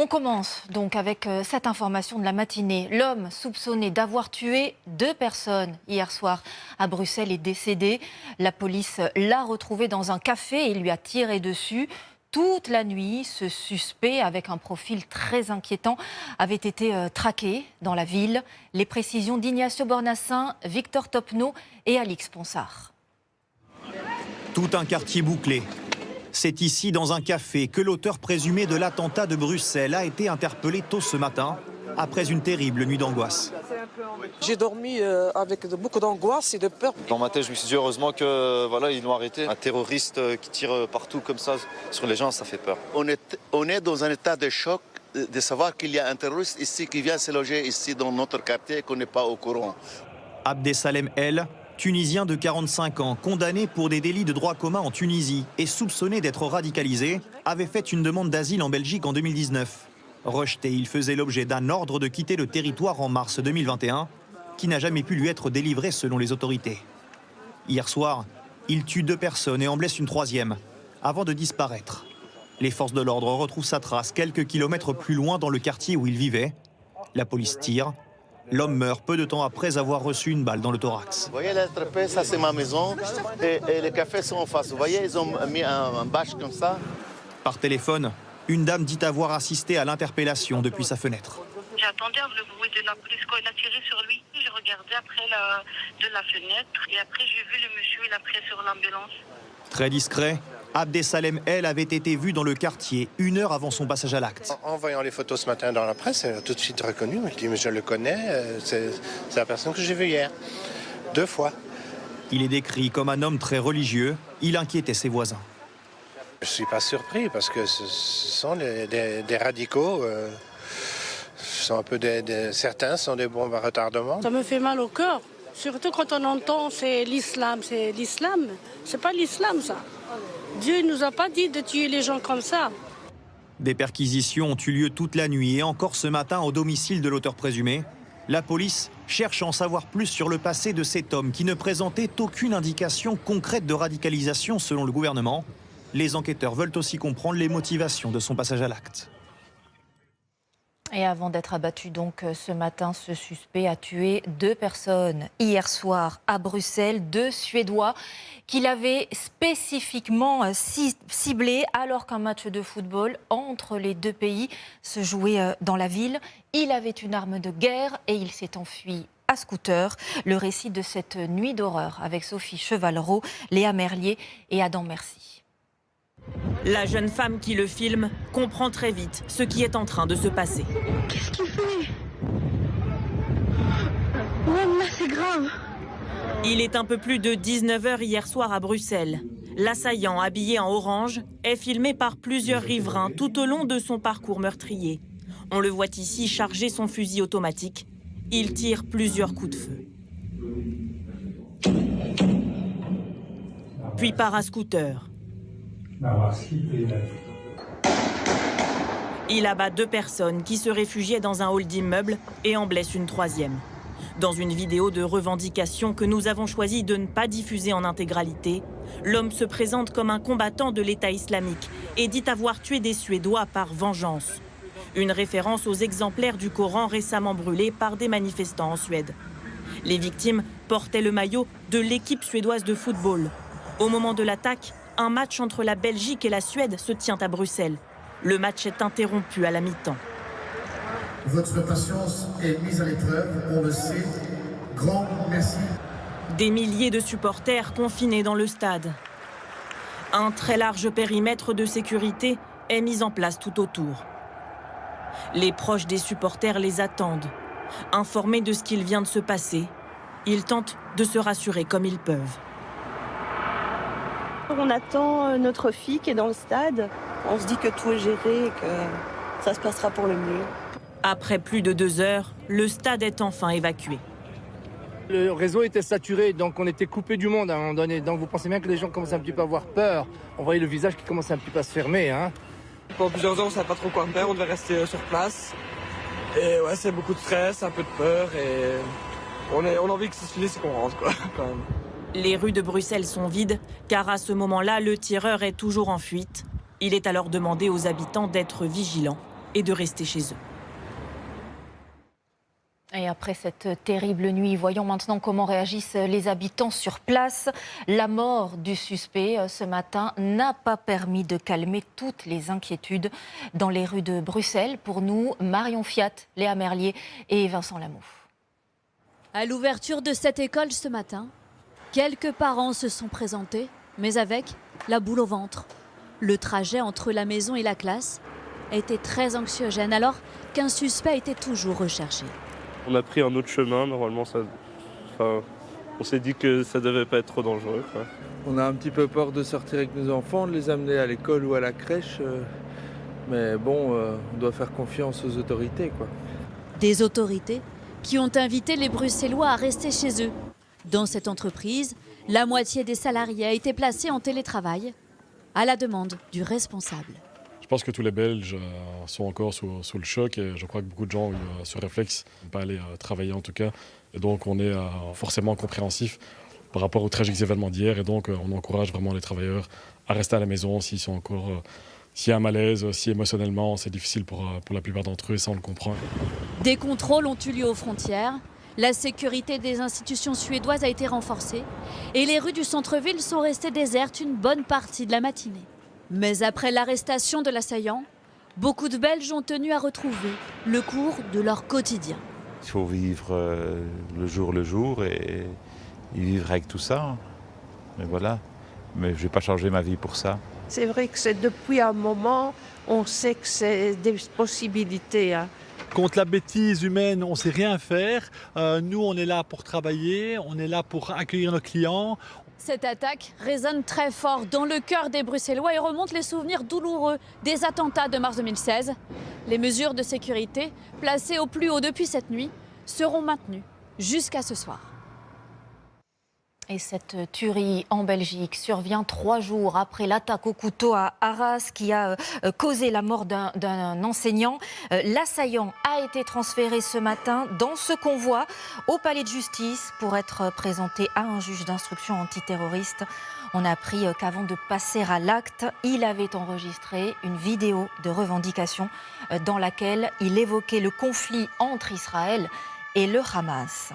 On commence donc avec cette information de la matinée. L'homme soupçonné d'avoir tué 2 personnes hier soir à Bruxelles est décédé. La police l'a retrouvé dans un café et lui a tiré dessus. Toute la nuit, ce suspect, avec un profil très inquiétant, avait été traqué dans la ville. Les précisions d'Ignacio Bornassin, Victor Topneau et Alix Ponsard. Tout un quartier bouclé. C'est ici, dans un café, que l'auteur présumé de l'attentat de Bruxelles a été interpellé tôt ce matin, après une terrible nuit d'angoisse. J'ai dormi avec beaucoup d'angoisse et de peur. Dans ma tête, je me suis dit heureusement que voilà, ils l'ont arrêté. Un terroriste qui tire partout comme ça sur les gens, ça fait peur. On est dans un état de choc de savoir qu'il y a un terroriste ici qui vient se loger ici dans notre quartier et qu'on n'est pas au courant. Abdesalem El, Tunisien de 45 ans, condamné pour des délits de droit commun en Tunisie et soupçonné d'être radicalisé, avait fait une demande d'asile en Belgique en 2019. Rejeté, il faisait l'objet d'un ordre de quitter le territoire en mars 2021, qui n'a jamais pu lui être délivré selon les autorités. Hier soir, il tue 2 personnes et en blesse une 3e, avant de disparaître. Les forces de l'ordre retrouvent sa trace quelques kilomètres plus loin dans le quartier où il vivait. La police tire. L'homme meurt peu de temps après avoir reçu une balle dans le thorax. Vous voyez l'entrepôt, ça c'est ma maison et les cafés sont en face. Vous voyez, ils ont mis un bâche comme ça. Par téléphone, une dame dit avoir assisté à l'interpellation depuis sa fenêtre. J'attendais le bruit de la police quand il a tiré sur lui. Je regardais après de la fenêtre et après j'ai vu le monsieur, il a pris sur l'ambulance. Très discret, Abdesalem El avait été vu dans le quartier 1 heure avant son passage à l'acte. En voyant les photos ce matin dans la presse, elle a tout de suite reconnu. Elle dit, mais je le connais, c'est la personne que j'ai vue hier. 2 fois. Il est décrit comme un homme très religieux. Il inquiétait ses voisins. Je ne suis pas surpris parce que ce sont des radicaux. Certains sont des bombes à retardement. Ça me fait mal au cœur. Surtout quand on entend c'est l'islam. C'est l'islam. C'est pas l'islam, ça. Dieu ne nous a pas dit de tuer les gens comme ça. Des perquisitions ont eu lieu toute la nuit et encore ce matin au domicile de l'auteur présumé. La police cherche à en savoir plus sur le passé de cet homme qui ne présentait aucune indication concrète de radicalisation selon le gouvernement. Les enquêteurs veulent aussi comprendre les motivations de son passage à l'acte. Et avant d'être abattu donc ce matin, ce suspect a tué 2 personnes hier soir à Bruxelles, 2 Suédois qu'il avait spécifiquement ciblés alors qu'un match de football entre les 2 pays se jouait dans la ville. Il avait une arme de guerre et il s'est enfui à scooter. Le récit de cette nuit d'horreur avec Sophie Chevalreau, Léa Merlier et Adam Merci. La jeune femme qui le filme comprend très vite ce qui est en train de se passer. Qu'est-ce qu'il fait? Là, c'est grave. Il est un peu plus de 19h hier soir à Bruxelles. L'assaillant, habillé en orange, est filmé par plusieurs riverains tout au long de son parcours meurtrier. On le voit ici charger son fusil automatique. Il tire plusieurs coups de feu. Puis part à scooter. Il abat 2 personnes qui se réfugiaient dans un hall d'immeuble et en blesse une 3e. Dans une vidéo de revendication que nous avons choisi de ne pas diffuser en intégralité, l'homme se présente comme un combattant de l'État islamique et dit avoir tué des Suédois par vengeance. Une référence aux exemplaires du Coran récemment brûlés par des manifestants en Suède. Les victimes portaient le maillot de l'équipe suédoise de football. Au moment de l'attaque, un match entre la Belgique et la Suède se tient à Bruxelles. Le match est interrompu à la mi-temps. Votre patience est mise à l'épreuve, on le sait. Grand merci. Des milliers de supporters confinés dans le stade. Un très large périmètre de sécurité est mis en place tout autour. Les proches des supporters les attendent. Informés de ce qu'il vient de se passer, ils tentent de se rassurer comme ils peuvent. On attend notre fille qui est dans le stade. On se dit que tout est géré et que ça se passera pour le mieux. Après plus de 2 heures, le stade est enfin évacué. Le réseau était saturé, donc on était coupé du monde à un moment donné. Donc vous pensez bien que les gens commencent un petit peu à avoir peur. On voyait le visage qui commence un petit peu à se fermer. Hein. Pendant plusieurs heures, on ne savait pas trop quoi faire. On devait rester sur place. Et ouais, c'est beaucoup de stress, un peu de peur. Et on a envie que ça se finisse et qu'on rentre, quoi, quand même. Les rues de Bruxelles sont vides, car à ce moment-là, le tireur est toujours en fuite. Il est alors demandé aux habitants d'être vigilants. et de rester chez eux. Et après cette terrible nuit, voyons maintenant comment réagissent les habitants sur place. La mort du suspect ce matin n'a pas permis de calmer toutes les inquiétudes dans les rues de Bruxelles. Pour nous, Marion Fiat, Léa Merlier et Vincent Lamouf. À l'ouverture de cette école ce matin, quelques parents se sont présentés, mais avec la boule au ventre. Le trajet entre la maison et la classe était très anxiogène alors qu'un suspect était toujours recherché. On a pris un autre chemin, normalement on s'est dit que ça devait pas être trop dangereux, quoi. On a un petit peu peur de sortir avec nos enfants, de les amener à l'école ou à la crèche, mais bon, on doit faire confiance aux autorités, quoi. Des autorités qui ont invité les Bruxellois à rester chez eux. Dans cette entreprise, la moitié des salariés a été placée en télétravail à la demande du responsable. Je pense que tous les Belges sont encore sous le choc et je crois que beaucoup de gens ont eu ce réflexe de ne pas aller travailler en tout cas. Et donc on est forcément compréhensif par rapport aux tragiques événements d'hier et donc on encourage vraiment les travailleurs à rester à la maison s'ils sont encore... S'il y a un malaise, si émotionnellement c'est difficile pour la plupart d'entre eux, ça on le comprend. Des contrôles ont eu lieu aux frontières. La sécurité des institutions suédoises a été renforcée et les rues du centre-ville sont restées désertes une bonne partie de la matinée. Mais après l'arrestation de l'assaillant, beaucoup de Belges ont tenu à retrouver le cours de leur quotidien. Il faut vivre le jour et vivre avec tout ça. Mais voilà. Mais je ne vais pas changer ma vie pour ça. C'est vrai que c'est depuis un moment, on sait que c'est des possibilités. Contre la bêtise humaine, on ne sait rien faire. Nous, on est là pour travailler, on est là pour accueillir nos clients. Cette attaque résonne très fort dans le cœur des Bruxellois et remonte les souvenirs douloureux des attentats de mars 2016. Les mesures de sécurité, placées au plus haut depuis cette nuit, seront maintenues jusqu'à ce soir. Et cette tuerie en Belgique survient 3 jours après l'attaque au couteau à Arras qui a causé la mort d'un enseignant. L'assaillant a été transféré ce matin dans ce convoi au palais de justice pour être présenté à un juge d'instruction antiterroriste. On a appris qu'avant de passer à l'acte, il avait enregistré une vidéo de revendication dans laquelle il évoquait le conflit entre Israël et le Hamas.